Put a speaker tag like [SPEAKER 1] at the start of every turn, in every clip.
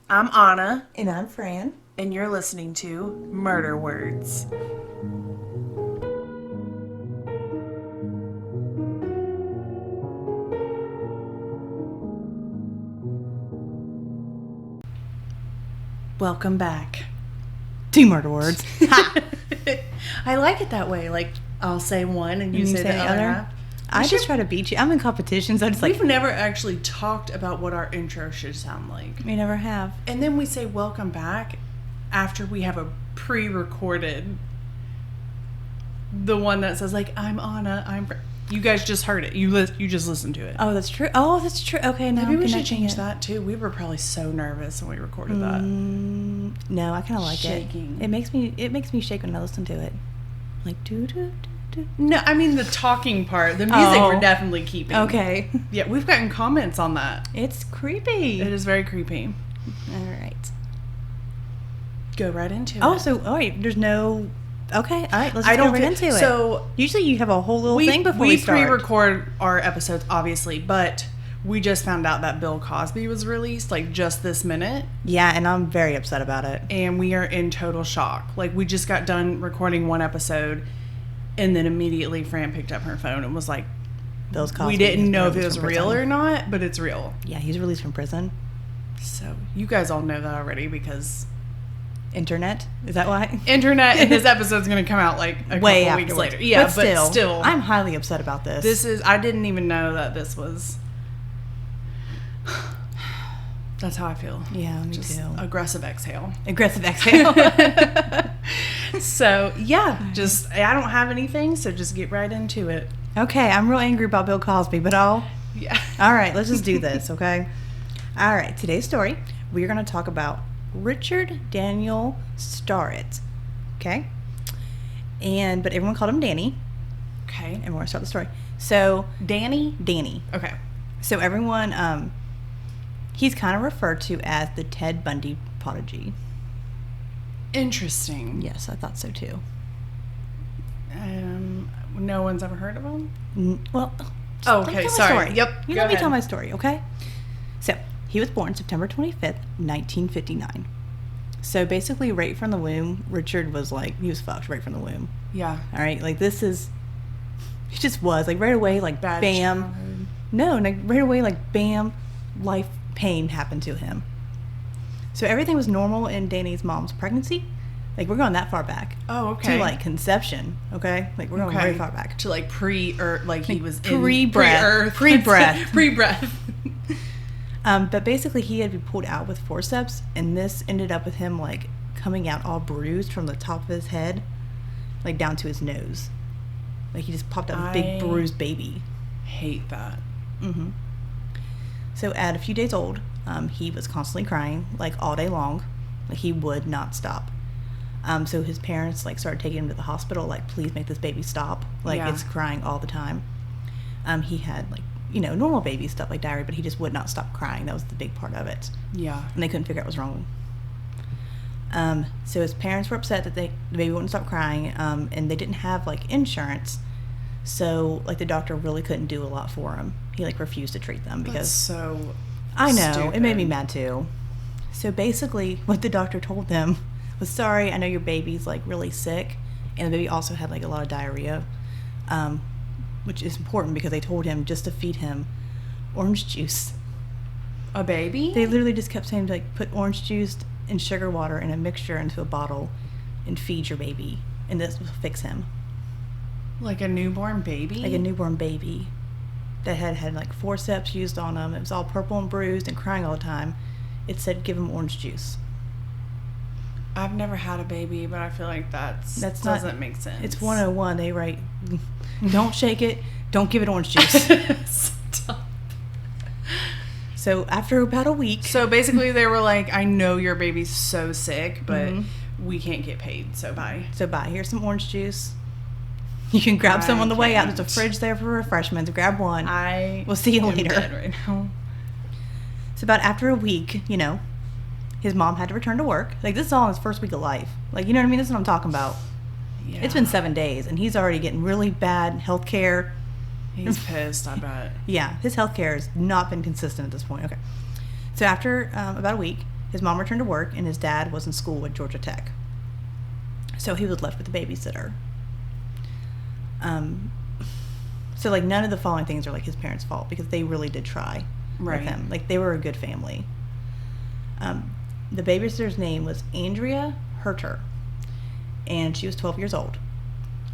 [SPEAKER 1] I'm Anna,
[SPEAKER 2] And I'm Fran.
[SPEAKER 1] and you're listening to Murder Words. Welcome back.
[SPEAKER 2] Two murder words. Ha!
[SPEAKER 1] I like it that way. Like, I'll say one and you say the other half.
[SPEAKER 2] I just try to beat you. I'm in competitions. I just
[SPEAKER 1] We've never actually talked about what our intro should sound like.
[SPEAKER 2] We never have.
[SPEAKER 1] And then we say welcome back after we have a pre-recorded, the one that says like, I'm Anna, you guys just heard it. You just listened to it.
[SPEAKER 2] Oh, that's true. Okay, now
[SPEAKER 1] Maybe
[SPEAKER 2] I'm
[SPEAKER 1] we should
[SPEAKER 2] connecting
[SPEAKER 1] change
[SPEAKER 2] it.
[SPEAKER 1] that too. We were probably so nervous when we recorded that.
[SPEAKER 2] No, I kind of like
[SPEAKER 1] Shaking.
[SPEAKER 2] it. It makes me shake when I listen to it. Like doo doo doo.
[SPEAKER 1] No, I mean the talking part. The music we're definitely keeping.
[SPEAKER 2] Okay.
[SPEAKER 1] Yeah, we've gotten comments on that.
[SPEAKER 2] It's creepy.
[SPEAKER 1] It is very creepy.
[SPEAKER 2] All right.
[SPEAKER 1] Go right into it.
[SPEAKER 2] Oh, so all right. There's no. Okay. All right. Let's just go right into it.
[SPEAKER 1] So
[SPEAKER 2] usually you have a whole little thing before we start.
[SPEAKER 1] We pre-record our episodes, obviously, but we just found out that Bill Cosby was released, like, just this minute.
[SPEAKER 2] Yeah, and I'm very upset about it.
[SPEAKER 1] And we are in total shock. Like, we just got done recording one episode, and then immediately Fran picked up her phone and was like,
[SPEAKER 2] Bill Cosby.
[SPEAKER 1] we didn't know if it was real or not, but it's real.
[SPEAKER 2] Yeah, he's released from prison.
[SPEAKER 1] So, you guys all know that already because...
[SPEAKER 2] Internet? Is that why?
[SPEAKER 1] Internet, and this episode's going to come out, like, a
[SPEAKER 2] Way
[SPEAKER 1] couple weeks
[SPEAKER 2] afterwards.
[SPEAKER 1] later. Yeah,
[SPEAKER 2] but
[SPEAKER 1] still.
[SPEAKER 2] I'm highly upset about this.
[SPEAKER 1] I didn't even know that this was... That's how I feel.
[SPEAKER 2] Yeah, me
[SPEAKER 1] Just
[SPEAKER 2] too.
[SPEAKER 1] aggressive exhale.
[SPEAKER 2] Aggressive exhale.
[SPEAKER 1] So, yeah, I don't have anything, so just get right into it.
[SPEAKER 2] Okay, I'm real angry about Bill Cosby, but
[SPEAKER 1] Yeah.
[SPEAKER 2] all right, let's just do this, okay? All right, today's story, we're going to talk about Richard Daniel Starrett, okay? But everyone called him Danny,
[SPEAKER 1] Okay.
[SPEAKER 2] and we're going to start the story. So,
[SPEAKER 1] Danny?
[SPEAKER 2] Okay. So everyone, he's kind of referred to as the Ted Bundy Prodigy.
[SPEAKER 1] Interesting.
[SPEAKER 2] Yes, I thought so too.
[SPEAKER 1] No one's ever heard of him?
[SPEAKER 2] Well,
[SPEAKER 1] Oh,
[SPEAKER 2] let me
[SPEAKER 1] okay,
[SPEAKER 2] tell my
[SPEAKER 1] sorry.
[SPEAKER 2] story.
[SPEAKER 1] Yep,
[SPEAKER 2] You
[SPEAKER 1] go
[SPEAKER 2] let me
[SPEAKER 1] ahead.
[SPEAKER 2] tell my story, okay? So, he was born September 25th, 1959. So, basically, right from the womb, Richard was like, he was fucked right from the womb.
[SPEAKER 1] Yeah.
[SPEAKER 2] All right? Like, he just was. Like, right away, like,
[SPEAKER 1] Bad
[SPEAKER 2] bam.
[SPEAKER 1] childhood.
[SPEAKER 2] No, like, right away, like, bam, life pain happened to him. So, everything was normal in Danny's mom's pregnancy. Like, we're going that far back.
[SPEAKER 1] Oh, okay.
[SPEAKER 2] To, like, conception, okay? Like, we're going very far back.
[SPEAKER 1] To, like, pre-earth, like he was
[SPEAKER 2] pre-breath.
[SPEAKER 1] Pre-breath. Pre-breath.
[SPEAKER 2] But basically, he had to be pulled out with forceps, and this ended up with him, like, coming out all bruised from the top of his head, like, down to his nose. Like, he just popped out a big bruised baby.
[SPEAKER 1] Hate that.
[SPEAKER 2] Mm-hmm. So, at a few days old, he was constantly crying, like, all day long. Like, he would not stop. So his parents, like, started taking him to the hospital, like, please make this baby stop. Like,
[SPEAKER 1] Yeah.
[SPEAKER 2] It's crying all the time. He had, like, normal baby stuff like diarrhea, but he just would not stop crying. That was the big part of it.
[SPEAKER 1] Yeah.
[SPEAKER 2] And they couldn't figure out what was wrong. So his parents were upset that the baby wouldn't stop crying, and they didn't have, like, insurance. So, like, the doctor really couldn't do a lot for him. He, like, refused to treat them because...
[SPEAKER 1] That's so
[SPEAKER 2] I know.
[SPEAKER 1] stupid.
[SPEAKER 2] It made me mad, too. So, basically, what the doctor told them was, sorry, I know your baby's, like, really sick. And the baby also had, like, a lot of diarrhea, which is important because they told him just to feed him orange juice.
[SPEAKER 1] A baby?
[SPEAKER 2] They literally just kept saying, like, put orange juice and sugar water in a mixture into a bottle and feed your baby. And this will fix him.
[SPEAKER 1] Like a newborn baby?
[SPEAKER 2] Like a newborn baby that had like, forceps used on him. It was all purple and bruised and crying all the time. It said, give him orange juice.
[SPEAKER 1] I've never had a baby, but I feel like that doesn't make sense.
[SPEAKER 2] It's 101. They write, don't shake it, don't give it orange juice.
[SPEAKER 1] Stop.
[SPEAKER 2] So after about a week.
[SPEAKER 1] So basically they were like, I know your baby's so sick, but we can't get paid, so bye.
[SPEAKER 2] So bye. Here's some orange juice. You can grab some on the way out. There's a fridge there for refreshments. Grab one. We'll see you later.
[SPEAKER 1] Dead right now.
[SPEAKER 2] So about after a week, his mom had to return to work. Like, this is all in his first week of life. Like, you know what I mean? This is what I'm talking about.
[SPEAKER 1] Yeah.
[SPEAKER 2] It's been 7 days, and he's already getting really bad health care.
[SPEAKER 1] He's pissed, I bet.
[SPEAKER 2] Yeah, his health care has not been consistent at this point. Okay. So after about a week, His mom returned to work, and his dad was in school at Georgia Tech. So he was left with a babysitter. So, like, none of the following things are, like, his parents' fault, because they really did try with him. Like, they were a good family. The babysitter's name was Andrea Herter, and she was 12 years old,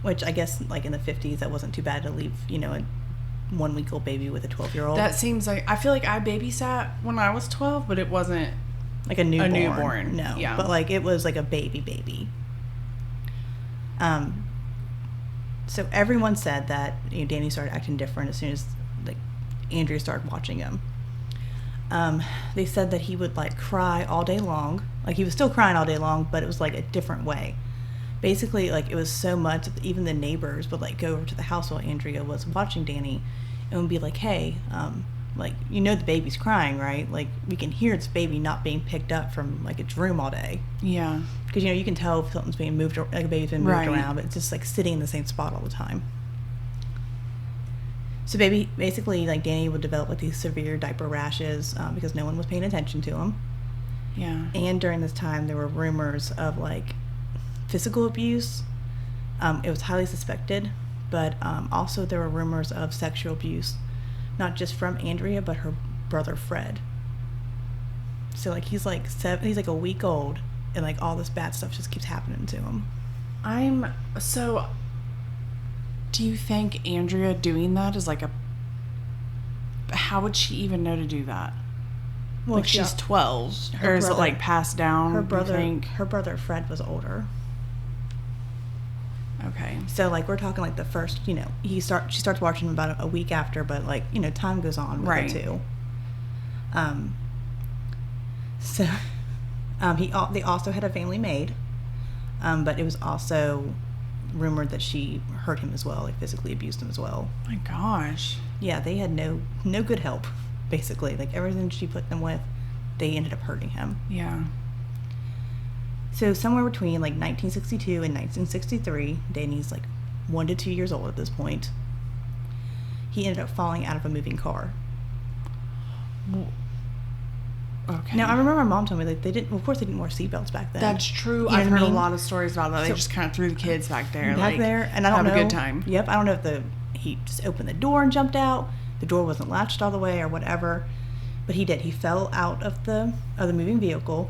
[SPEAKER 2] which I guess, like, in the 50s, that wasn't too bad to leave, you know, a 1-week-old baby with a 12-year-old.
[SPEAKER 1] That seems like, I feel like I babysat when I was 12, but it wasn't
[SPEAKER 2] like a newborn.
[SPEAKER 1] No. Yeah.
[SPEAKER 2] But, like, it was like a baby. So everyone said that, you know, Danny started acting different as soon as, like, Andrea started watching him. They said that he would, like, cry all day long. Like, he was still crying all day long, but it was, like, a different way. Basically, like, it was so much that even the neighbors would, like, go over to the house while Andrea was watching Danny and would be like, hey, like, you know the baby's crying, right? Like, we can hear its baby not being picked up from, like, its room all day.
[SPEAKER 1] Yeah.
[SPEAKER 2] Because, you know, you can tell if something's being moved, like a baby's been moved around, but it's just, like, sitting in the same spot all the time. So basically, like, Danny would develop, like, these severe diaper rashes because no one was paying attention to him.
[SPEAKER 1] Yeah.
[SPEAKER 2] And during this time, there were rumors of, like, physical abuse. It was highly suspected, but also there were rumors of sexual abuse, not just from Andrea, but her brother Fred. So, like, he's like a week old, and, like, all this bad stuff just keeps happening to him.
[SPEAKER 1] So, do you think Andrea doing that is like how would she even know to do that?
[SPEAKER 2] Well,
[SPEAKER 1] like, she's 12, or is it, like, passed down?
[SPEAKER 2] Her brother Fred was older.
[SPEAKER 1] Okay.
[SPEAKER 2] So, like, we're talking, like, the first, you know, she starts watching him about a week after, but, like, you know, time goes on with it too. So, they also had a family maid, but it was also rumored that she hurt him as well, like, physically abused him as well.
[SPEAKER 1] Oh my gosh.
[SPEAKER 2] Yeah, they had no good help, basically. Like, everything she put them with, they ended up hurting him.
[SPEAKER 1] Yeah.
[SPEAKER 2] So somewhere between, like, 1962 and 1963, Danny's, like, 1 to 2 years old at this point, he ended up falling out of a moving car.
[SPEAKER 1] Okay.
[SPEAKER 2] Now, I remember my mom told me, like, of course they didn't wear seatbelts back then.
[SPEAKER 1] That's true.
[SPEAKER 2] You know
[SPEAKER 1] I've heard
[SPEAKER 2] I mean?
[SPEAKER 1] A lot of stories about that. They just kind of threw the kids back there.
[SPEAKER 2] And I don't know.
[SPEAKER 1] Have a good time.
[SPEAKER 2] Yep, I don't know if he just opened the door and jumped out. The door wasn't latched all the way or whatever. But he did. He fell out of the moving vehicle.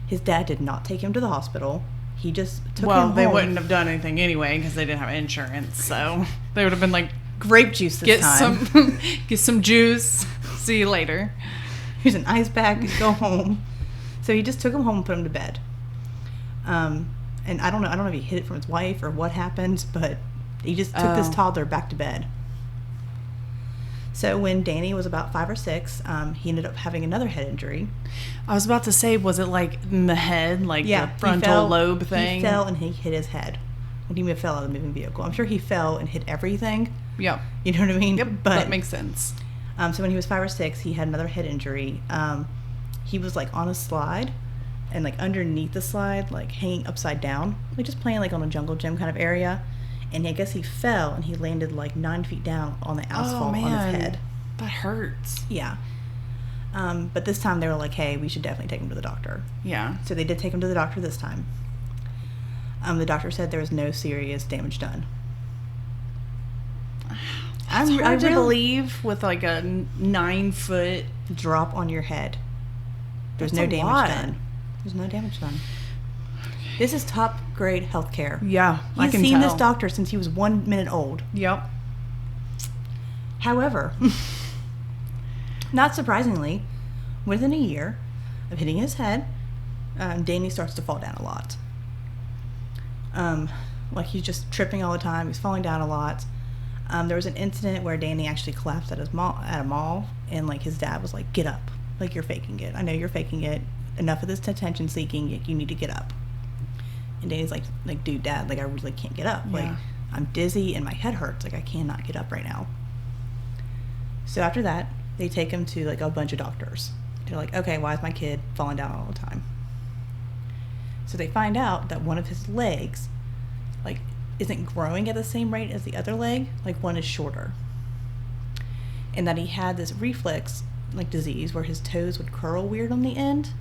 [SPEAKER 2] His dad did not take him to the hospital. He just took him home.
[SPEAKER 1] Well, they wouldn't have done anything anyway because they didn't have insurance. So they would have been like,
[SPEAKER 2] grape juice this time.
[SPEAKER 1] Get some juice. See you later.
[SPEAKER 2] Here's an ice pack. Go home. So he just took him home and put him to bed. And I don't know if he hid it from his wife or what happened, but he just took this toddler back to bed. So when Danny was about 5 or 6, he ended up having another head injury.
[SPEAKER 1] I was about to say, was it like in the head, like the frontal lobe thing?
[SPEAKER 2] He fell and he hit his head when he fell out of the moving vehicle. I'm sure he fell and hit everything.
[SPEAKER 1] Yep.
[SPEAKER 2] You know what I mean?
[SPEAKER 1] Yep,
[SPEAKER 2] but
[SPEAKER 1] that makes sense.
[SPEAKER 2] So when he was 5 or 6, he had another head injury. He was, like, on a slide, and, like, underneath the slide, like, hanging upside down, like, just playing, like, on a jungle gym kind of area. And I guess he fell, and he landed, like, 9 feet down on the asphalt on his head.
[SPEAKER 1] That hurts.
[SPEAKER 2] Yeah. But this time they were like, hey, we should definitely take him to the doctor.
[SPEAKER 1] Yeah.
[SPEAKER 2] So they did take him to the doctor this time. The doctor said there was no serious damage done.
[SPEAKER 1] It's hard to believe with, like, a 9-foot
[SPEAKER 2] drop on your head. There's no damage done. There's no damage done. This is top grade healthcare.
[SPEAKER 1] Yeah, I can tell.
[SPEAKER 2] He's seen this doctor since he was 1 minute old.
[SPEAKER 1] Yep.
[SPEAKER 2] However, not surprisingly, within a year of hitting his head, Danny starts to fall down a lot. Like, he's just tripping all the time. He's falling down a lot. There was an incident where Danny actually collapsed at a mall, and, like, his dad was like, get up. Like, you're faking it. I know you're faking it. Enough of this attention seeking. You need to get up. And Danny's like, dude, Dad, like, I really can't get up.
[SPEAKER 1] Yeah.
[SPEAKER 2] Like, I'm dizzy and my head hurts. Like, I cannot get up right now. So after that, they take him to, like, a bunch of doctors. They're like, okay, why is my kid falling down all the time? So they find out that one of his legs, like, isn't growing at the same rate as the other leg. Like, one is shorter. And that he had this reflex, like, disease where his toes would curl weird on the end.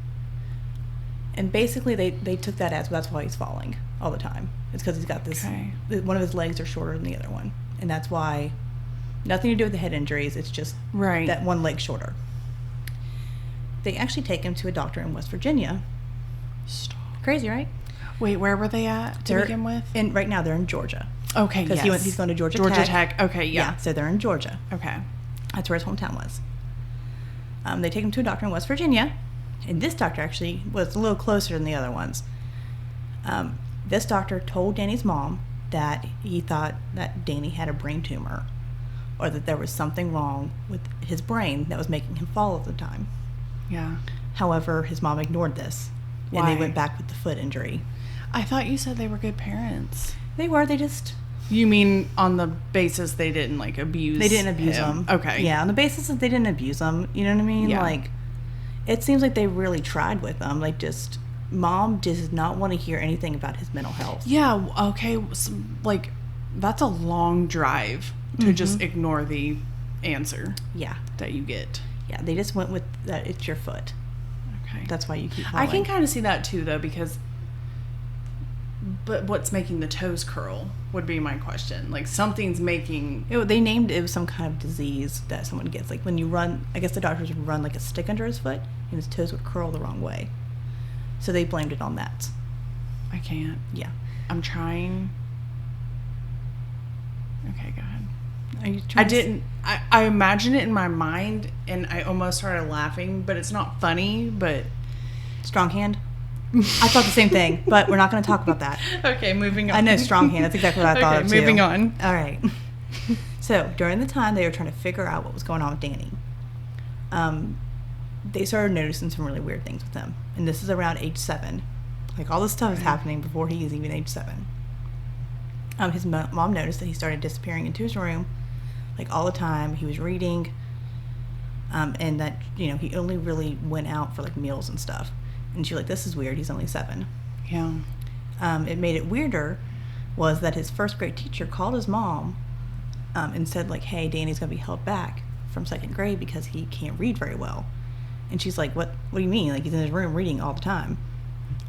[SPEAKER 2] And basically, they took that as, well, that's why he's falling all the time. It's because he's got this, one of his legs are shorter than the other one. And that's why, nothing to do with the head injuries, it's just that one leg shorter. They actually take him to a doctor in West Virginia.
[SPEAKER 1] Stop.
[SPEAKER 2] Crazy, right?
[SPEAKER 1] Wait, where were they at to begin with?
[SPEAKER 2] And right now they're in Georgia.
[SPEAKER 1] Okay, yes.
[SPEAKER 2] Because he's going to Georgia Tech.
[SPEAKER 1] Okay, yeah.
[SPEAKER 2] So they're in Georgia.
[SPEAKER 1] Okay.
[SPEAKER 2] That's where his hometown was. They take him to a doctor in West Virginia. And this doctor actually was a little closer than the other ones. This doctor told Danny's mom that he thought that Danny had a brain tumor, or that there was something wrong with his brain that was making him fall all the time.
[SPEAKER 1] Yeah.
[SPEAKER 2] However, his mom ignored this.
[SPEAKER 1] Why?
[SPEAKER 2] And they went back with the foot injury.
[SPEAKER 1] I thought you said they were good parents.
[SPEAKER 2] They were. They just...
[SPEAKER 1] You mean on the basis they didn't, like, abuse
[SPEAKER 2] They didn't abuse him.
[SPEAKER 1] Okay.
[SPEAKER 2] Yeah, on the basis that they didn't abuse him. You know what I mean?
[SPEAKER 1] Yeah.
[SPEAKER 2] Like, it seems like they really tried with him. Like, just... Mom does not want to hear anything about his mental health.
[SPEAKER 1] Yeah, okay. So, like, that's a long drive to just ignore the answer that you get.
[SPEAKER 2] Yeah, they just went with that it's your foot.
[SPEAKER 1] Okay.
[SPEAKER 2] That's why you keep falling.
[SPEAKER 1] I can kind of see that too, though, because... But what's making the toes curl would be my question. Like, something's making...
[SPEAKER 2] They named it was some kind of disease that someone gets. Like, when you run... I guess the doctors would run, like, a stick under his foot, and his toes would curl the wrong way. So they blamed it on that.
[SPEAKER 1] I can't.
[SPEAKER 2] Yeah.
[SPEAKER 1] I'm trying. Okay, go ahead.
[SPEAKER 2] Are you trying
[SPEAKER 1] I imagined it in my mind, and I almost started laughing, but it's not funny, but...
[SPEAKER 2] Strong hand? I thought the same thing, but we're not going to talk about that.
[SPEAKER 1] Okay, moving on.
[SPEAKER 2] I know, strong hand. That's exactly what I thought of, too.
[SPEAKER 1] Moving on.
[SPEAKER 2] All right. So, during the time they were trying to figure out what was going on with Danny, they started noticing some really weird things with him. And this is around age 7. Like, all this stuff is happening before he is even age 7. His mom noticed that he started disappearing into his room, like, all the time. He was reading, and that, he only really went out for, like, meals and stuff. And she was like, this is weird. He's only 7.
[SPEAKER 1] Yeah.
[SPEAKER 2] It made it weirder was that his first grade teacher called his mom and said, like, hey, Danny's going to be held back from 2nd grade because he can't read very well. And she's like, what do you mean? Like, he's in his room reading all the time.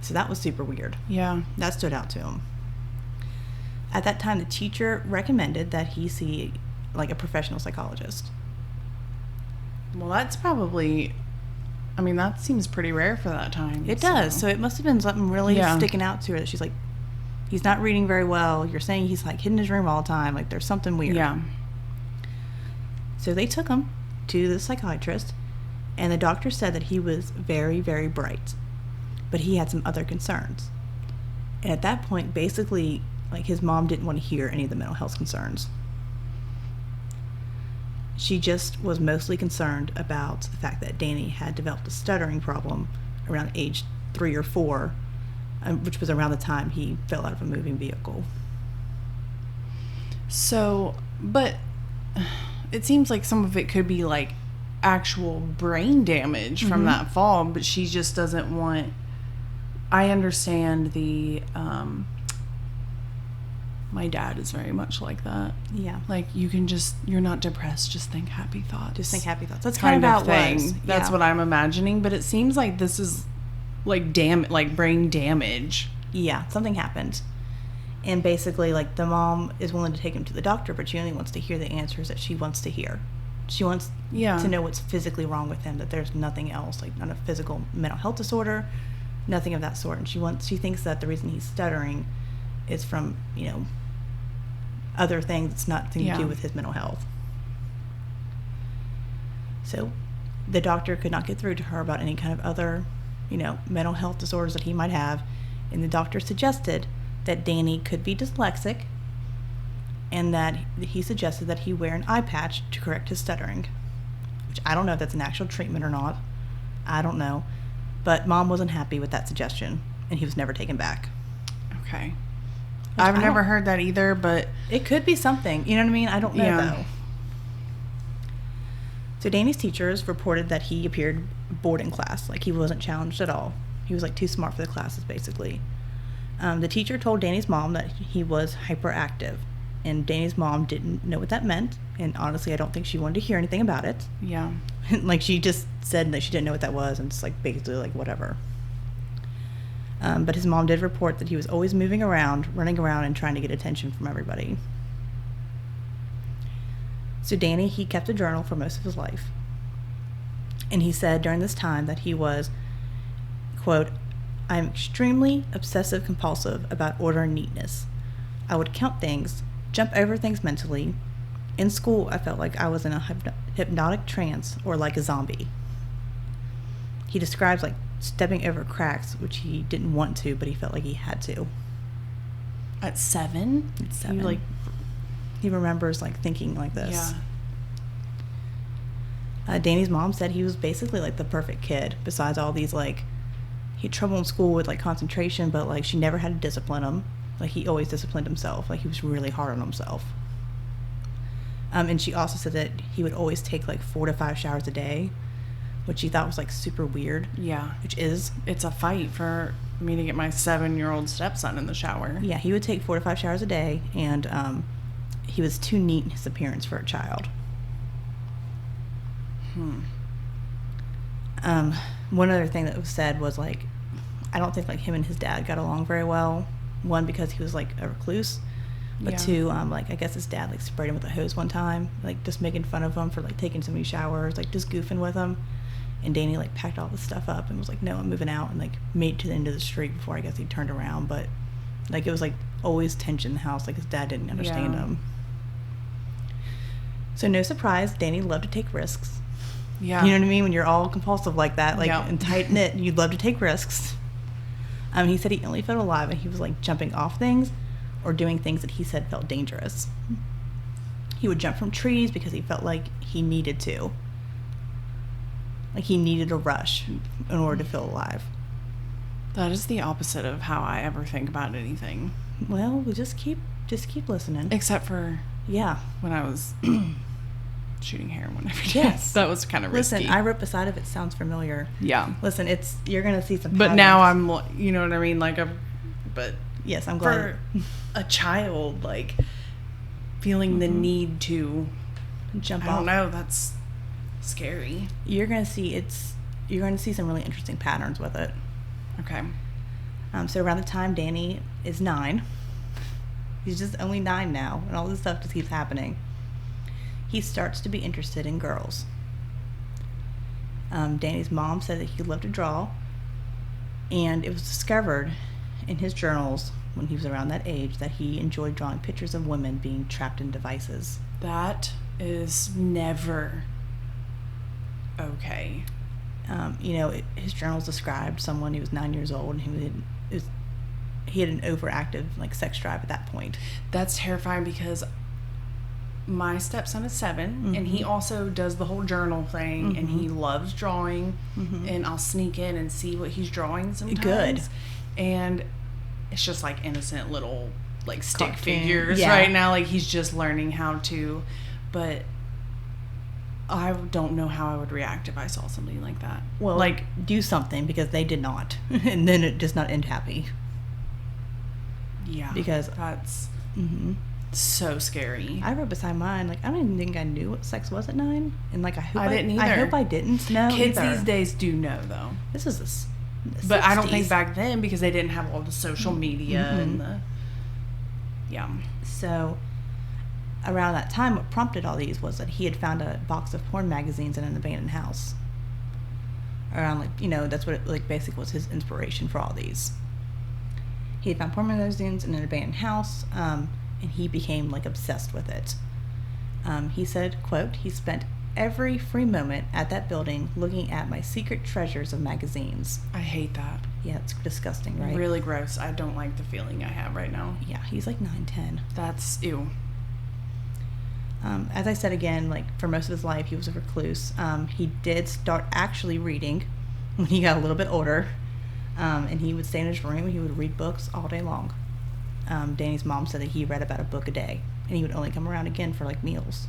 [SPEAKER 2] So that was super weird.
[SPEAKER 1] Yeah.
[SPEAKER 2] That stood out to him. At that time, the teacher recommended that he see, like, a professional psychologist.
[SPEAKER 1] Well, that's probably... I mean, that seems pretty rare for that time.
[SPEAKER 2] It does. So it must have been something really sticking out to her that she's like, he's not reading very well. You're saying he's, like, hidden in his room all the time. Like, there's something weird.
[SPEAKER 1] Yeah.
[SPEAKER 2] So they took him to the psychiatrist, and the doctor said that he was very, very bright, but he had some other concerns. And at that point, basically, like, his mom didn't want to hear any of the mental health concerns. She just was mostly concerned about the fact that Danny had developed a stuttering problem around age 3 or 4, which was around the time he fell out of a moving vehicle.
[SPEAKER 1] So, but it seems like some of it could be, like, actual brain damage from that fall, but she just doesn't want... I understand the... my dad is very much like that.
[SPEAKER 2] Yeah.
[SPEAKER 1] Like, you're not depressed, just think happy thoughts.
[SPEAKER 2] Just think happy thoughts. That's kind of how it was.
[SPEAKER 1] That's what I'm imagining, but it seems like this is, like, brain damage.
[SPEAKER 2] Yeah, something happened. And basically, like, the mom is willing to take him to the doctor, but she only wants to hear the answers that she wants to hear. She wants to know what's physically wrong with him, that there's nothing else, like, not a physical mental health disorder, nothing of that sort. And she thinks that the reason he's stuttering is from, other things. It's nothing to do with his mental health. So the doctor could not get through to her about any kind of other, mental health disorders that he might have. And the doctor suggested that Danny could be dyslexic, and that he suggested that he wear an eye patch to correct his stuttering. Which I don't know if that's an actual treatment or not. I don't know. But Mom wasn't happy with that suggestion, and he was never taken back.
[SPEAKER 1] Okay. I've never heard that either, but...
[SPEAKER 2] It could be something. You know what I mean? I don't know, though. So Danny's teachers reported that he appeared bored in class. Like, he wasn't challenged at all. He was, like, too smart for the classes, basically. The teacher told Danny's mom that he was hyperactive. And Danny's mom didn't know what that meant. And honestly, I don't think she wanted to hear anything about it.
[SPEAKER 1] Yeah.
[SPEAKER 2] Like, she just said that she didn't know what that was. And it's, like, basically, like, whatever. But his mom did report that he was always moving around, running around, and trying to get attention from everybody. So Danny, he kept a journal for most of his life. And he said during this time that he was, quote, "I'm extremely obsessive-compulsive about order and neatness. I would count things, jump over things mentally. In school, I felt like I was in a hypnotic trance or like a zombie." He describes like stepping over cracks, which he didn't want to, but he felt like he had to.
[SPEAKER 1] At 7?
[SPEAKER 2] At 7. He remembers like thinking like this. Yeah. Danny's mom said he was basically like the perfect kid. Besides all these like, he had trouble in school with like concentration, but like she never had to discipline him. Like he always disciplined himself. Like he was really hard on himself. And she also said that he would always take like 4 to 5 showers a day, which she thought was like super weird.
[SPEAKER 1] Yeah.
[SPEAKER 2] Which is.
[SPEAKER 1] It's a fight for me to get my 7-year-old stepson in the shower.
[SPEAKER 2] Yeah, he would take 4 to 5 showers a day, and he was too neat in his appearance for a child. One other thing that was said was like, I don't think like him and his dad got along very well. One, because he was like a recluse, but two, like I guess his dad like sprayed him with a hose one time, like just making fun of him for like taking so many showers, like just goofing with him. And Danny like packed all this stuff up and was like, "No, I'm moving out," and like made it to the end of the street before I guess he turned around. But like it was like always tension in the house, like his dad didn't understand him. So no surprise, Danny loved to take risks.
[SPEAKER 1] Yeah.
[SPEAKER 2] You know what I mean? When you're all compulsive like that, like and tight knit, you'd love to take risks. He said he only felt alive when he was like jumping off things or doing things that he said felt dangerous. He would jump from trees because he felt like he needed to. Like he needed a rush in order to feel alive.
[SPEAKER 1] That is the opposite of how I ever think about anything.
[SPEAKER 2] Well, we just keep listening.
[SPEAKER 1] Except for when I was shooting heroin every day. Yes. That was kind of risky.
[SPEAKER 2] Listen, I wrote beside of it. Sounds familiar.
[SPEAKER 1] Yeah.
[SPEAKER 2] Listen, you're going to see some
[SPEAKER 1] patterns. But now I'm, you know what I mean? Like, but
[SPEAKER 2] yes, I'm glad.
[SPEAKER 1] For a child, like, feeling the need to jump off. I don't know. That's scary.
[SPEAKER 2] You're going to see some really interesting patterns with it.
[SPEAKER 1] Okay.
[SPEAKER 2] So around the time Danny is 9, he's just only 9 now, and all this stuff just keeps happening. He starts to be interested in girls. Danny's mom said that he loved to draw, and it was discovered in his journals when he was around that age that he enjoyed drawing pictures of women being trapped in devices.
[SPEAKER 1] That is never okay.
[SPEAKER 2] His journals described someone who was 9 years old and he had an overactive like sex drive at that point.
[SPEAKER 1] That's terrifying because my stepson is 7 and he also does the whole journal thing and he loves drawing and I'll sneak in and see what he's drawing sometimes. Good. And it's just like innocent little like stick figures right now. Like he's just learning how to, but I don't know how I would react if I saw something like that.
[SPEAKER 2] Well, like do something because they did not, and then it does not end happy.
[SPEAKER 1] Yeah,
[SPEAKER 2] because
[SPEAKER 1] that's so scary.
[SPEAKER 2] I wrote beside mine like I don't even think I knew what sex was at 9, and like I
[SPEAKER 1] didn't either.
[SPEAKER 2] I hope I didn't know.
[SPEAKER 1] Kids these days do know though.
[SPEAKER 2] This is the
[SPEAKER 1] but
[SPEAKER 2] 60s.
[SPEAKER 1] I don't think back then because they didn't have all the social media and the
[SPEAKER 2] So around that time, what prompted all these was that he had found a box of porn magazines in an abandoned house. Around that's what it basically was his inspiration for all these. He had found porn magazines in an abandoned house, and he became obsessed with it. He said, quote, "He spent every free moment at that building looking at my secret treasures of magazines."
[SPEAKER 1] I hate that.
[SPEAKER 2] Yeah, it's disgusting, right?
[SPEAKER 1] Really gross. I don't like the feeling I have right now.
[SPEAKER 2] Yeah, he's 9, 10.
[SPEAKER 1] That's ew.
[SPEAKER 2] As I said again, for most of his life, he was a recluse. He did start actually reading when he got a little bit older, and he would stay in his room and he would read books all day long. Danny's mom said that he read about a book a day, and he would only come around again for meals.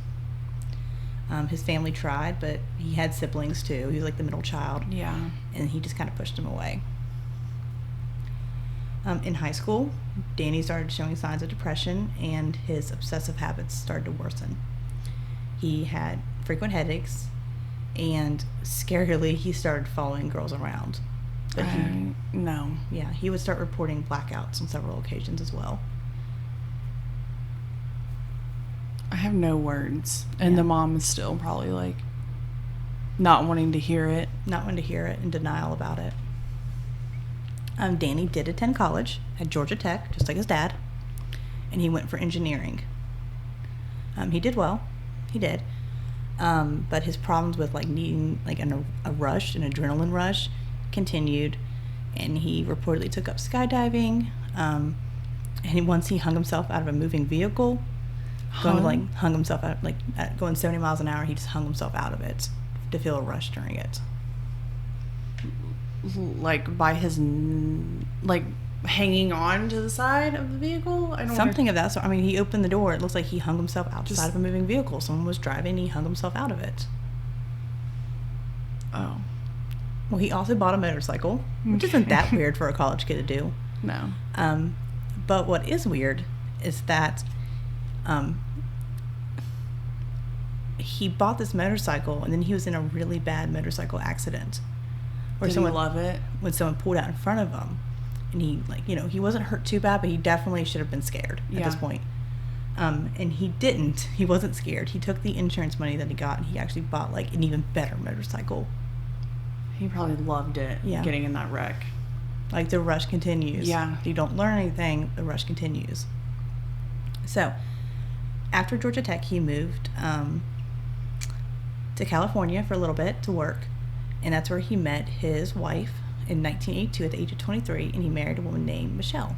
[SPEAKER 2] His family tried, but he had siblings too. He was the middle child.
[SPEAKER 1] Yeah.
[SPEAKER 2] And he just kind of pushed them away. In high school, Danny started showing signs of depression, and his obsessive habits started to worsen. He had frequent headaches, and scarily, he started following girls around. But
[SPEAKER 1] no.
[SPEAKER 2] Yeah, he would start reporting blackouts on several occasions as well.
[SPEAKER 1] I have no words. And the mom is still probably like not wanting to hear it.
[SPEAKER 2] Not wanting to hear it, in denial about it. Danny did attend college at Georgia Tech, just like his dad, and he went for engineering. He did well. He did. But his problems with like needing like a rush, an adrenaline rush, continued, and he reportedly took up skydiving. And once he hung himself out of a moving vehicle, hung himself out, like going 70 miles an hour. He just hung himself out of it to feel a rush during it.
[SPEAKER 1] Like by his like hanging on to the side of the vehicle? I don't
[SPEAKER 2] Something of that sort. I mean, he opened the door. It looks like he hung himself outside of a moving vehicle. Someone was driving, he hung himself out of it.
[SPEAKER 1] Oh.
[SPEAKER 2] Well, he also bought a motorcycle, which isn't that weird for a college kid to do.
[SPEAKER 1] No.
[SPEAKER 2] But what is weird is that he bought this motorcycle, and then he was in a really bad motorcycle accident.
[SPEAKER 1] Did he love it?
[SPEAKER 2] When someone pulled out in front of him. And he, like, he wasn't hurt too bad, but he definitely should have been scared at this point. And he didn't. He wasn't scared. He took the insurance money that he got, and he actually bought, like, an even better motorcycle.
[SPEAKER 1] He probably loved it, getting in that wreck.
[SPEAKER 2] Like, the rush continues.
[SPEAKER 1] Yeah.
[SPEAKER 2] If you don't learn anything, the rush continues. So, after Georgia Tech, he moved to California for a little bit to work. And that's where he met his wife in 1982 at the age of 23, and he married a woman named Michele.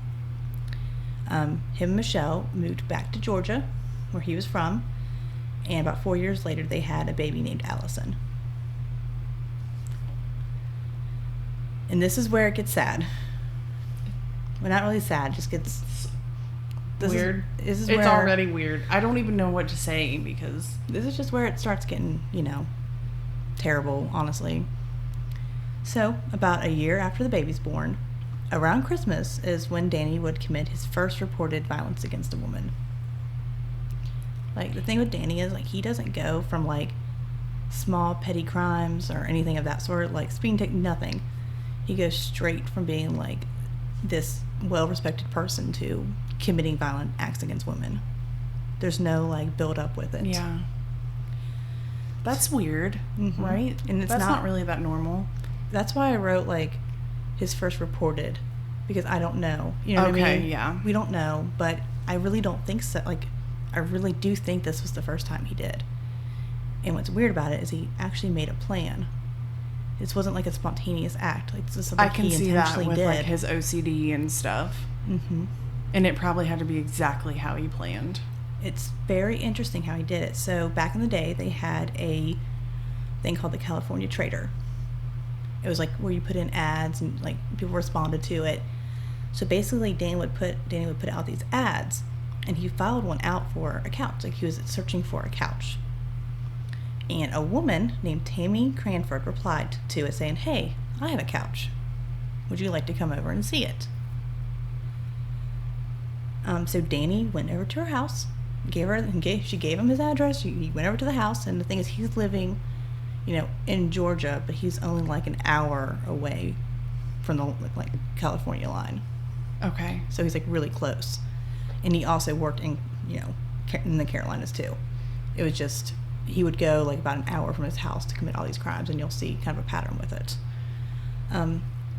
[SPEAKER 2] Him and Michele moved back to Georgia, where he was from, and about 4 years later, they had a baby named Allison. And this is where it gets sad. Well, not really sad, just gets
[SPEAKER 1] weird. It's already weird. I don't even know what to say, because
[SPEAKER 2] this is just where it starts getting, terrible, honestly. So, about a year after the baby's born, around Christmas is when Danny would commit his first reported violence against a woman. Like, the thing with Danny is, like, he doesn't go from, like, small petty crimes or anything of that sort, like speeding ticket, nothing. He goes straight from being, like, this well-respected person to committing violent acts against women. There's no, like, build-up with it.
[SPEAKER 1] Yeah. That's weird, right?
[SPEAKER 2] And it's
[SPEAKER 1] that's not really that normal.
[SPEAKER 2] That's why I wrote, like, his first reported, because I don't know. You know what I mean?
[SPEAKER 1] Yeah.
[SPEAKER 2] We don't know, but I really don't think so. Like, I really do think this was the first time he did. And what's weird about it is he actually made a plan. This wasn't like a spontaneous act. Like, this is something he intentionally did. I can see that with,
[SPEAKER 1] like, his OCD and stuff. Mm-hmm. And it probably had to be exactly how he planned.
[SPEAKER 2] It's very interesting how he did it. So, back in the day, they had a thing called the California Trader. It was like where you put in ads and, like, people responded to it. So basically, Danny would put out these ads, and he filed one out for a couch. Like, he was searching for a couch, and a woman named Tammy Cranford replied to it saying, "Hey, I have a couch. Would you like to come over and see it?" So Danny went over to her house, she gave him his address. He went over to the house, and the thing is, he's living, in Georgia, but he's only like an hour away from the, like, California line.
[SPEAKER 1] Okay.
[SPEAKER 2] So he's, like, really close. And he also worked in the Carolinas too. It was just, he would go, like, about an hour from his house to commit all these crimes, and you'll see kind of a pattern with it.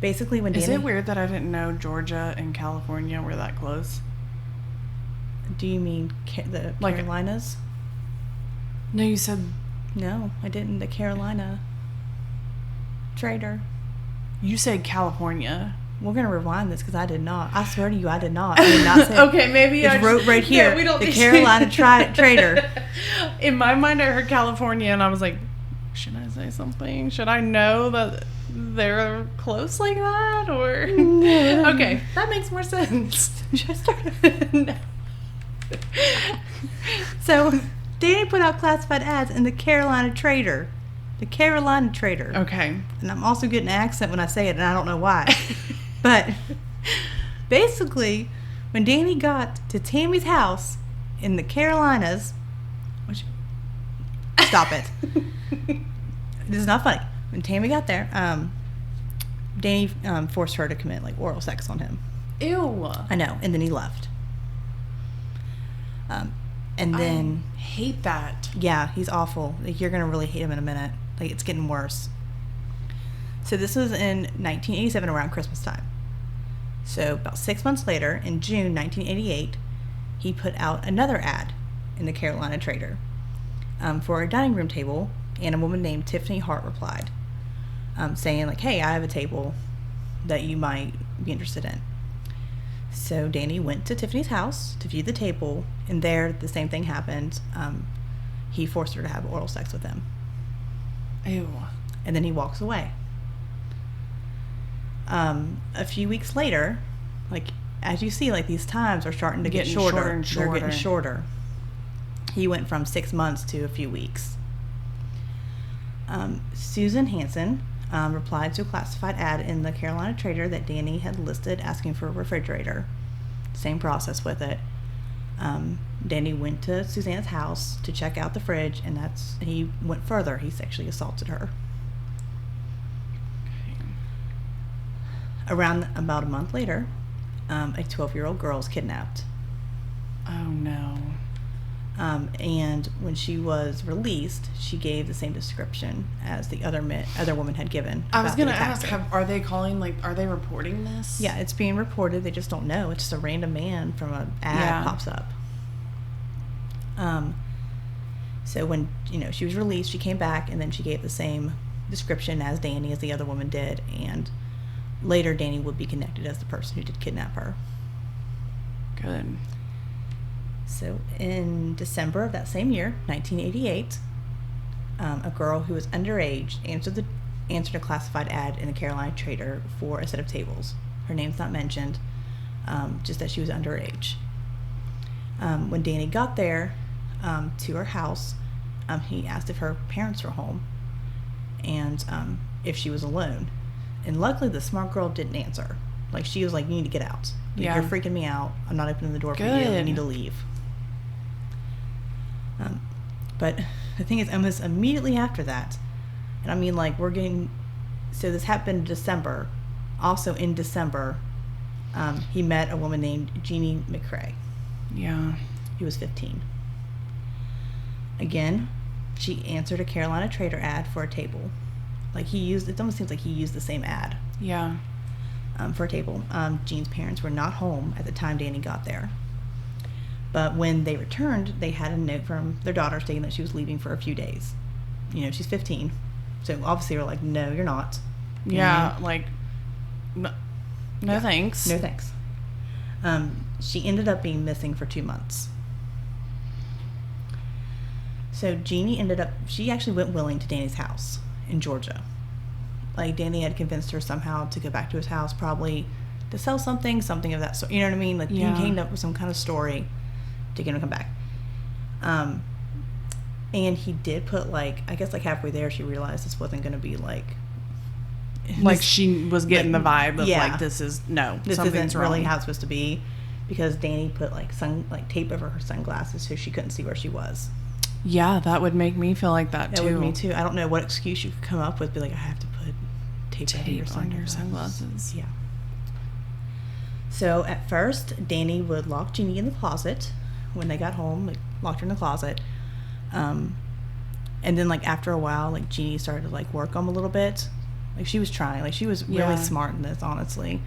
[SPEAKER 2] Basically, when Danny...
[SPEAKER 1] Is it weird that I didn't know Georgia and California were that close?
[SPEAKER 2] Do you mean the Carolinas?
[SPEAKER 1] No, you said...
[SPEAKER 2] No, I didn't. The Carolina Trader.
[SPEAKER 1] You said California.
[SPEAKER 2] We're going to rewind this because I did not. I swear to you, I did not. I did not say
[SPEAKER 1] okay, maybe
[SPEAKER 2] I wrote right here. Yeah, we don't the Carolina Trader.
[SPEAKER 1] In my mind, I heard California, and I was like, should I say something? Should I know that they're close like that? Or okay, that makes more sense.
[SPEAKER 2] Should I start? No. So, Danny put out classified ads in the Carolina Trader. The Carolina Trader.
[SPEAKER 1] Okay.
[SPEAKER 2] And I'm also getting an accent when I say it, and I don't know why. But basically, when Danny got to Tammy's house in the Carolinas, stop it. This is not funny. When Tammy got there, Danny forced her to commit like oral sex on him.
[SPEAKER 1] Ew.
[SPEAKER 2] I know. And then he left. And then
[SPEAKER 1] I hate that.
[SPEAKER 2] Yeah, he's awful. Like, you're gonna really hate him in a minute. Like, it's getting worse. So this was in 1987, around Christmas time. So about 6 months later, in June 1988, he put out another ad in the Carolina Trader for a dining room table, and a woman named Tiffany Hart replied, saying like, "Hey, I have a table that you might be interested in." So Danny went to Tiffany's house to view the table, and there the same thing happened. He forced her to have oral sex with him.
[SPEAKER 1] Ew.
[SPEAKER 2] And then he walks away. A few weeks later, like, as you see, like, these times are starting to get shorter.
[SPEAKER 1] And shorter.
[SPEAKER 2] They're getting shorter. He went from 6 months to a few weeks. Susan Hansen replied to a classified ad in the Carolina Trader that Danny had listed, asking for a refrigerator. Same process with it. Danny went to Suzanne's house to check out the fridge, and he went further. He sexually assaulted her. Around about a month later, a 12-year-old girl was kidnapped.
[SPEAKER 1] Oh, no.
[SPEAKER 2] And when she was released, she gave the same description as the other woman had given.
[SPEAKER 1] I was going to ask, are they reporting this?
[SPEAKER 2] Yeah, it's being reported. They just don't know. It's just a random man from an ad pops up. So when, she was released, she came back, and then she gave the same description as Danny, as the other woman did, and later Danny would be connected as the person who did kidnap her.
[SPEAKER 1] Good.
[SPEAKER 2] So in December of that same year, 1988, a girl who was underage answered a classified ad in the Carolina Trader for a set of tables. Her name's not mentioned, just that she was underage. When Danny got there to her house, he asked if her parents were home and if she was alone. And luckily, the smart girl didn't answer. Like, she was like, "You need to get out.
[SPEAKER 1] Yeah.
[SPEAKER 2] You're freaking me out. I'm not opening the door for you. You need to leave." But the thing is, almost immediately after that, and I mean, like, so this happened in December. Also in December, he met a woman named Jeannie McCrae.
[SPEAKER 1] Yeah.
[SPEAKER 2] He was 15. Again, she answered a Carolina Trader ad for a table. Like, it almost seems like he used the same ad.
[SPEAKER 1] Yeah.
[SPEAKER 2] For a table. Jean's parents were not home at the time Danny got there. But when they returned, they had a note from their daughter stating that she was leaving for a few days. She's 15. So obviously they're like, "No, you're not."
[SPEAKER 1] Yeah, like, no thanks.
[SPEAKER 2] No thanks. She ended up being missing for 2 months. So Jeannie she actually went willing to Danny's house in Georgia. Like, Danny had convinced her somehow to go back to his house, probably to sell something of that sort. You know what I mean? Like, he came up with some kind of story to get him to come back. And he did put, like, I guess, like, halfway there, she realized this wasn't going to be, like she was getting the vibe of, like, this isn't really how it's supposed to be, because Danny put, like, tape over her sunglasses so she couldn't see where she was.
[SPEAKER 1] Yeah, that would make me feel like that, too.
[SPEAKER 2] That would me, too. I don't know what excuse you could come up with, be like, "I have to put tape
[SPEAKER 1] on your sunglasses."
[SPEAKER 2] Yeah. So, at first, Danny would lock Jeannie in the closet when they got home, like, locked her in the closet. And then, like, after a while, like, Jeannie started to, like, work on him a little bit. Like, she was trying. Like, she was really smart in this, honestly.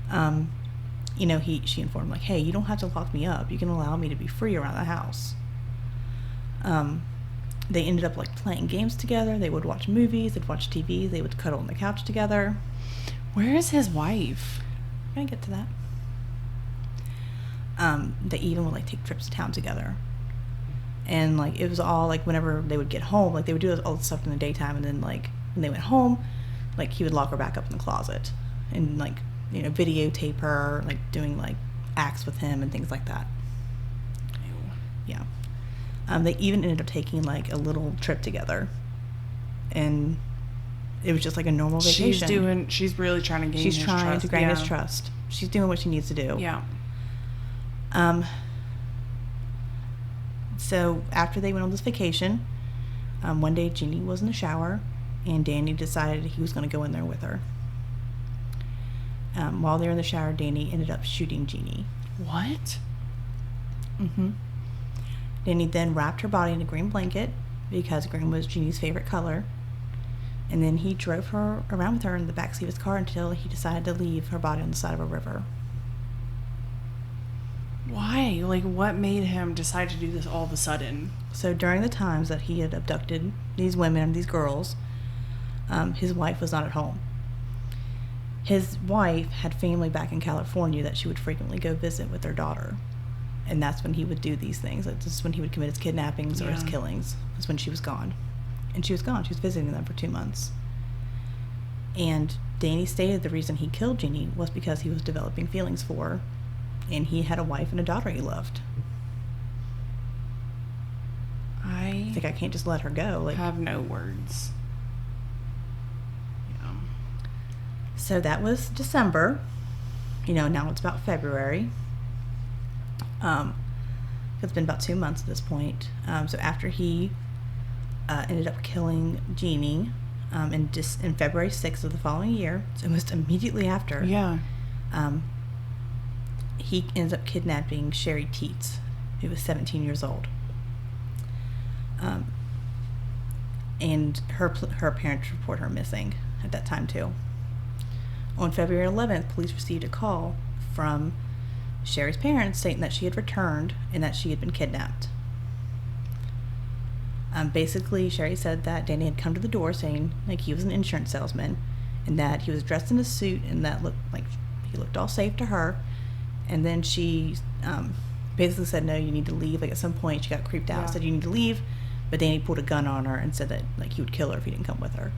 [SPEAKER 2] She informed him, like, "Hey, you don't have to lock me up. You can allow me to be free around the house." They ended up, like, playing games together. They would watch movies. They'd watch TV. They would cuddle on the couch together.
[SPEAKER 1] Where is his wife?
[SPEAKER 2] I'm gonna get to that. They even would, like, take trips to town together. And, like, it was all, like, whenever they would get home, like, they would do all this stuff in the daytime, and then, like, when they went home, like, he would lock her back up in the closet and, like, videotape her, like, doing, like, acts with him and things like that. Yeah. They even ended up taking, like, a little trip together, and it was just like a normal vacation.
[SPEAKER 1] She's really trying to gain his trust.
[SPEAKER 2] She's trying to gain his trust. She's doing what she needs to do.
[SPEAKER 1] Yeah.
[SPEAKER 2] So after they went on this vacation, one day Jeannie was in the shower, and Danny decided he was going to go in there with her. While they were in the shower, Danny ended up shooting Jeannie.
[SPEAKER 1] What?
[SPEAKER 2] Mm-hmm. Danny then wrapped her body in a green blanket because green was Jeannie's favorite color. And then he drove her around with her in the backseat of his car until he decided to leave her body on the side of a river.
[SPEAKER 1] Why? Like, what made him decide to do this all of a sudden?
[SPEAKER 2] So during the times that he had abducted these women and these girls, his wife was not at home. His wife had family back in California that she would frequently go visit with their daughter. And that's when he would do these things. This is when he would commit his kidnappings or his killings. That's when she was gone. And she was gone. She was visiting them for 2 months. And Danny stated the reason he killed Jeannie was because he was developing feelings for her. And he had a wife and a daughter he loved. I think I can't just let her go. Like,
[SPEAKER 1] have no words. Yeah.
[SPEAKER 2] So that was December. Now it's about February. It's been about 2 months at this point. So after he ended up killing Jeannie in February 6th of the following year, so almost immediately after, he ends up kidnapping Sherry Teets, who was 17 years old. And her parents report her missing at that time too. On February 11th, police received a call from Sherry's parents stating that she had returned and that she had been kidnapped. Basically, Sherry said that Danny had come to the door saying like he was an insurance salesman and that he was dressed in a suit and that looked like he looked all safe to her. And then she basically said, no, you need to leave. Like at some point she got creeped out, said you need to leave. But Danny pulled a gun on her and said that like he would kill her if he didn't come with her.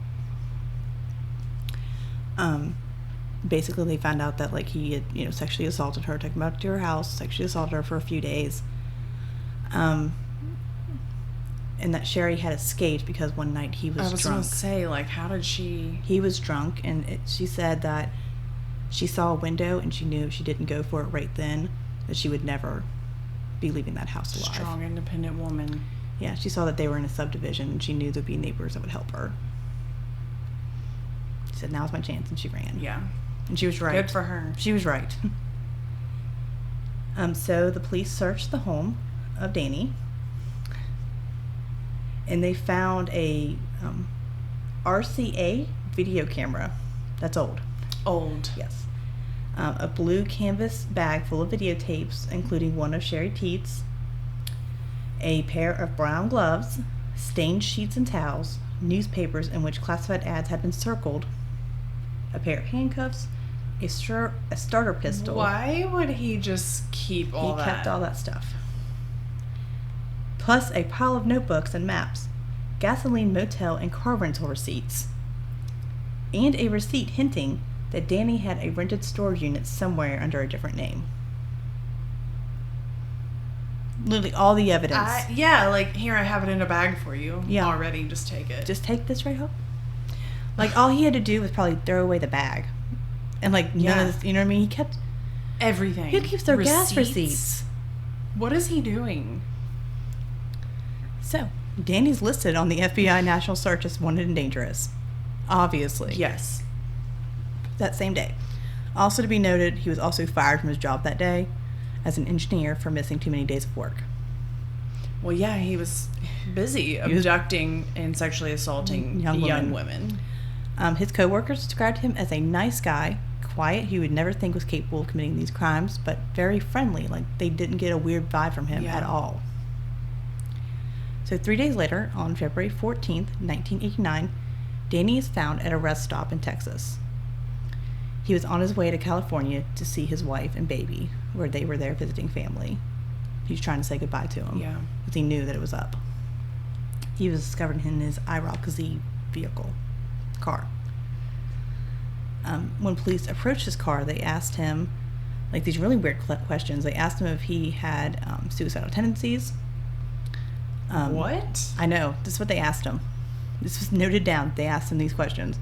[SPEAKER 2] Basically they found out that like he had, sexually assaulted her, took him out to her house, sexually assaulted her for a few days. And that Sherry had escaped because one night he was drunk. I was
[SPEAKER 1] going to say, like, how did she...
[SPEAKER 2] He was drunk, and she said that she saw a window and she knew if she didn't go for it right then, that she would never be leaving that house alive.
[SPEAKER 1] Strong, independent woman.
[SPEAKER 2] Yeah, she saw that they were in a subdivision and she knew there'd be neighbors that would help her. She said, now's my chance, and she ran.
[SPEAKER 1] Yeah.
[SPEAKER 2] And she was right.
[SPEAKER 1] Good for her.
[SPEAKER 2] She was right. So the police searched the home of Danny, and they found a RCA video camera. That's old.
[SPEAKER 1] Old.
[SPEAKER 2] Yes. A blue canvas bag full of videotapes, including one of Sherry Teets, a pair of brown gloves, stained sheets and towels, newspapers in which classified ads had been circled, a pair of handcuffs, a starter pistol.
[SPEAKER 1] Why would he just keep all that?
[SPEAKER 2] He kept all that stuff. Plus a pile of notebooks and maps, gasoline motel and car rental receipts, and a receipt hinting that Danny had a rented storage unit somewhere under a different name. Literally all the evidence.
[SPEAKER 1] Like, here, I have it in a bag for you.
[SPEAKER 2] Yeah.
[SPEAKER 1] Already, just take it.
[SPEAKER 2] Just take this right home. Like, all he had to do was probably throw away the bag. And, like, none of this, you know what I mean? He kept...
[SPEAKER 1] everything.
[SPEAKER 2] He keeps their gas receipts.
[SPEAKER 1] What is he doing?
[SPEAKER 2] So, Danny's listed on the FBI National Search as wanted and dangerous. Obviously.
[SPEAKER 1] Yes.
[SPEAKER 2] That same day. Also to be noted, he was also fired from his job that day as an engineer for missing too many days of work.
[SPEAKER 1] Well, yeah, he was busy abducting and sexually assaulting young women.
[SPEAKER 2] His co-workers described him as a nice guy, quiet, who you would never think was capable of committing these crimes, but very friendly. Like, they didn't get a weird vibe from him at all. So 3 days later, on February 14th, 1989, Danny is found at a rest stop in Texas. He was on his way to California to see his wife and baby, where they were there visiting family. He was trying to say goodbye to him.
[SPEAKER 1] Yeah.
[SPEAKER 2] Because he knew that it was up. He was discovered in his IROC-Z car. When police approached his car, they asked him, like, these really weird questions. They asked him if he had suicidal tendencies.
[SPEAKER 1] What?
[SPEAKER 2] I know. This is what they asked him. This was noted down. They asked him these questions.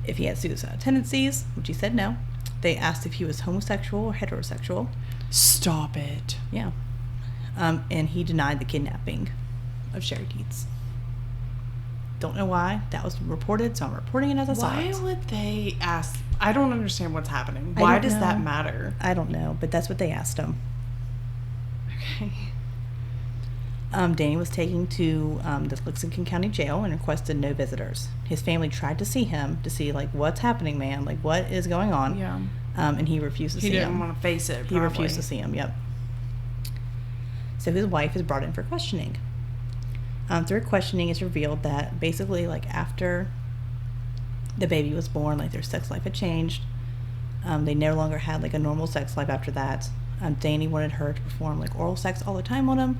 [SPEAKER 2] If he had suicidal tendencies, which he said no. They asked if he was homosexual or heterosexual.
[SPEAKER 1] Stop it.
[SPEAKER 2] Yeah. And he denied the kidnapping of Sherry Teets. Don't know why. That was reported, so I'm reporting it as I saw it.
[SPEAKER 1] Why would they ask I don't understand what's happening.
[SPEAKER 2] I
[SPEAKER 1] Why
[SPEAKER 2] don't
[SPEAKER 1] does
[SPEAKER 2] know.
[SPEAKER 1] that matter?
[SPEAKER 2] I don't know, but that's what they asked him.
[SPEAKER 1] Okay.
[SPEAKER 2] Danny was taken to the Lexington County Jail and requested no visitors. His family tried to see him to see, like, what's happening, man? Like, what is going on?
[SPEAKER 1] Yeah.
[SPEAKER 2] And he refused to see him.
[SPEAKER 1] He didn't want to face it, probably.
[SPEAKER 2] He refused to see him, yep. So his wife is brought in for questioning. Through questioning, it's revealed that basically, like, after the baby was born, like, their sex life had changed. They no longer had, like, a normal sex life after that. Danny wanted her to perform, like, oral sex all the time on him,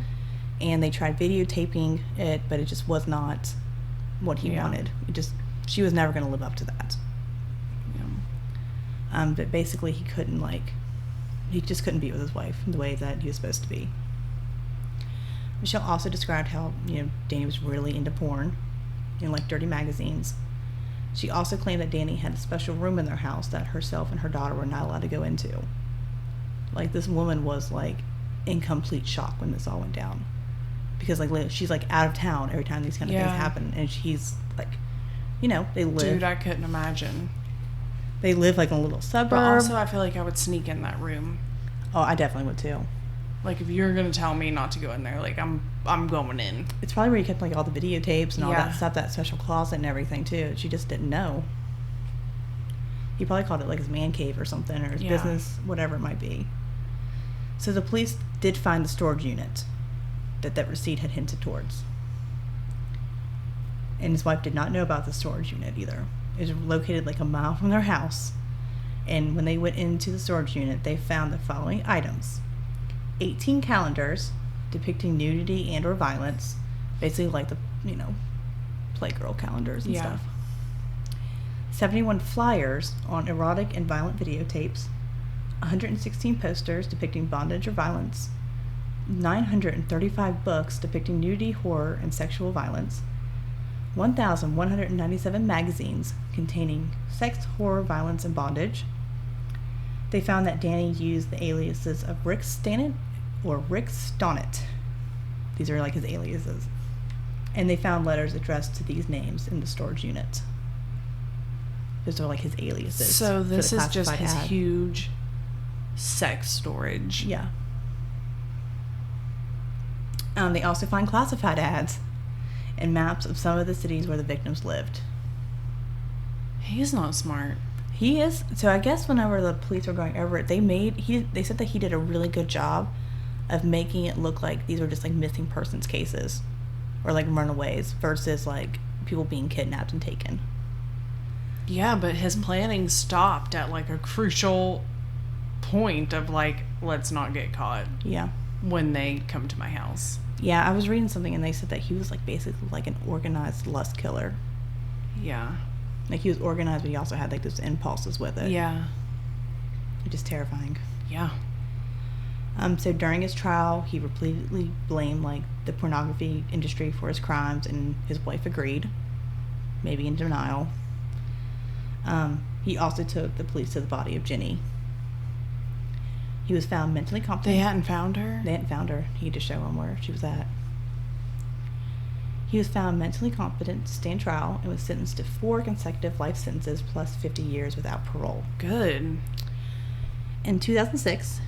[SPEAKER 2] and they tried videotaping it, but it just was not what he wanted. She was never going to live up to that. Yeah. But basically, he just couldn't be with his wife the way that he was supposed to be. Michele also described how, Danny was really into porn and, like, dirty magazines. She also claimed that Danny had a special room in their house that herself and her daughter were not allowed to go into. Like, this woman was, like, in complete shock when this all went down. Because, like, she's, like, out of town every time these kind of things happen. And she's, like, they live...
[SPEAKER 1] Dude, I couldn't imagine.
[SPEAKER 2] They live, like, in a little suburb.
[SPEAKER 1] But also, I feel like I would sneak in that room.
[SPEAKER 2] Oh, I definitely would, too.
[SPEAKER 1] Like, if you're going to tell me not to go in there, like, I'm going in.
[SPEAKER 2] It's probably where you kept, like, all the videotapes and all that stuff, that special closet and everything, too. She just didn't know. He probably called it, like, his man cave or something, or his business, whatever it might be. So the police did find the storage unit that receipt had hinted towards. And his wife did not know about the storage unit either. It was located, like, a mile from their house. And when they went into the storage unit, they found the following items. 18 calendars depicting nudity and or violence, basically like the, Playgirl calendars and stuff. 71 flyers on erotic and violent videotapes, 116 posters depicting bondage or violence, 935 books depicting nudity, horror, and sexual violence, 1,197 magazines containing sex, horror, violence, and bondage. They found that Danny used the aliases of Rick Stannett or Rick Stonnett. These are like his aliases. And they found letters addressed to these names in the storage unit. Those are like his aliases.
[SPEAKER 1] So this is just his huge sex storage.
[SPEAKER 2] Yeah. They also find classified ads and maps of some of the cities where the victims lived.
[SPEAKER 1] He's not smart.
[SPEAKER 2] He is. So I guess whenever the police were going over it, they said that he did a really good job of making it look like these were just like missing persons cases or like runaways versus like people being kidnapped and taken.
[SPEAKER 1] Yeah, but his planning stopped at like a crucial point of like, let's not get caught.
[SPEAKER 2] Yeah.
[SPEAKER 1] When they come to my house.
[SPEAKER 2] Yeah, I was reading something and they said that he was like basically like an organized lust killer.
[SPEAKER 1] Yeah.
[SPEAKER 2] Like he was organized, but he also had like those impulses with it.
[SPEAKER 1] Yeah.
[SPEAKER 2] Which is terrifying.
[SPEAKER 1] Yeah.
[SPEAKER 2] So during his trial, he repeatedly blamed like the pornography industry for his crimes, and his wife agreed, maybe in denial. He also took the police to the body of Jenny. He was found mentally competent.
[SPEAKER 1] They hadn't found her?
[SPEAKER 2] They hadn't found her. He had to show them where she was at. He was found mentally competent to stand trial and was sentenced to 4 consecutive life sentences plus 50 years without parole.
[SPEAKER 1] Good.
[SPEAKER 2] In 2006,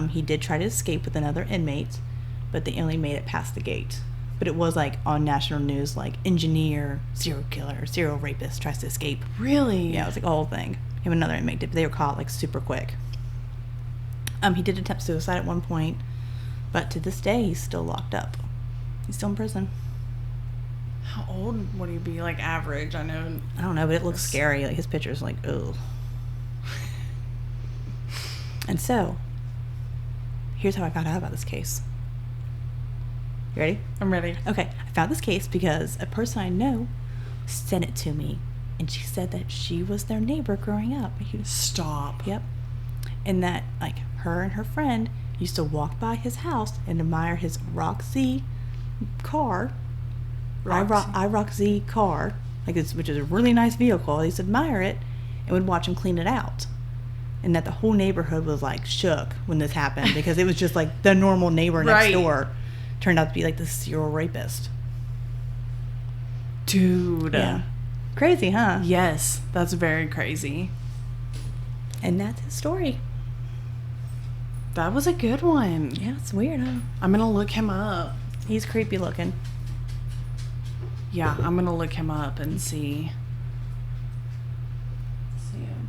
[SPEAKER 2] he did try to escape with another inmate, but they only made it past the gate. But it was like on national news, like engineer, serial killer, serial rapist tries to escape.
[SPEAKER 1] Really?
[SPEAKER 2] Yeah, it was like a whole thing. Him and another inmate did, but they were caught like super quick. He did attempt suicide at one point, but to this day he's still locked up. He's still in prison.
[SPEAKER 1] How old would he be? Like average? I know.
[SPEAKER 2] I don't know, but it looks scary. Like his picture's like, ugh. And so, here's how I found out about this case. You ready?
[SPEAKER 1] I'm ready.
[SPEAKER 2] Okay, I found this case because a person I know sent it to me, and she said that she was their neighbor growing up.
[SPEAKER 1] Stop.
[SPEAKER 2] Yep. And that, like, her and her friend used to walk by his house and admire his Roxy car. IROC-Z car, which is a really nice vehicle. They used to admire it and would watch him clean it out. And that the whole neighborhood was, like, shook when this happened because it was just, like, the normal neighbor next door turned out to be, like, the serial rapist.
[SPEAKER 1] Dude.
[SPEAKER 2] Yeah. Crazy, huh?
[SPEAKER 1] Yes, that's very crazy.
[SPEAKER 2] And that's his story.
[SPEAKER 1] That was a good one.
[SPEAKER 2] Yeah, it's weird, huh?
[SPEAKER 1] I'm going to look him up.
[SPEAKER 2] He's creepy looking.
[SPEAKER 1] Yeah, I'm going to look him up and see.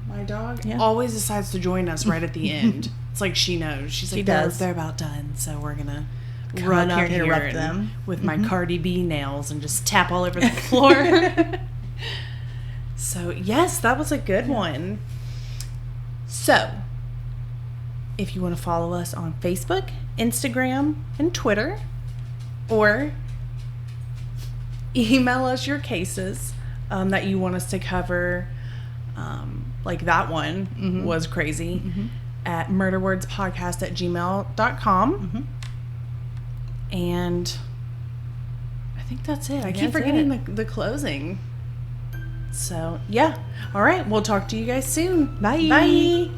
[SPEAKER 1] My dog always decides to join us right at the end. It's like she knows. She's like, they're about done, so we're going to run up here
[SPEAKER 2] interrupt them
[SPEAKER 1] with my Cardi B nails and just tap all over the floor. So, yes, that was a good one. So, if you want to follow us on Facebook, Instagram, and Twitter, or email us your cases that you want us to cover, like that one was crazy, at murderwordspodcast@gmail.com. And I think that's it. I keep forgetting the closing. So, yeah. All right. We'll talk to you guys soon.
[SPEAKER 2] Bye.
[SPEAKER 1] Bye.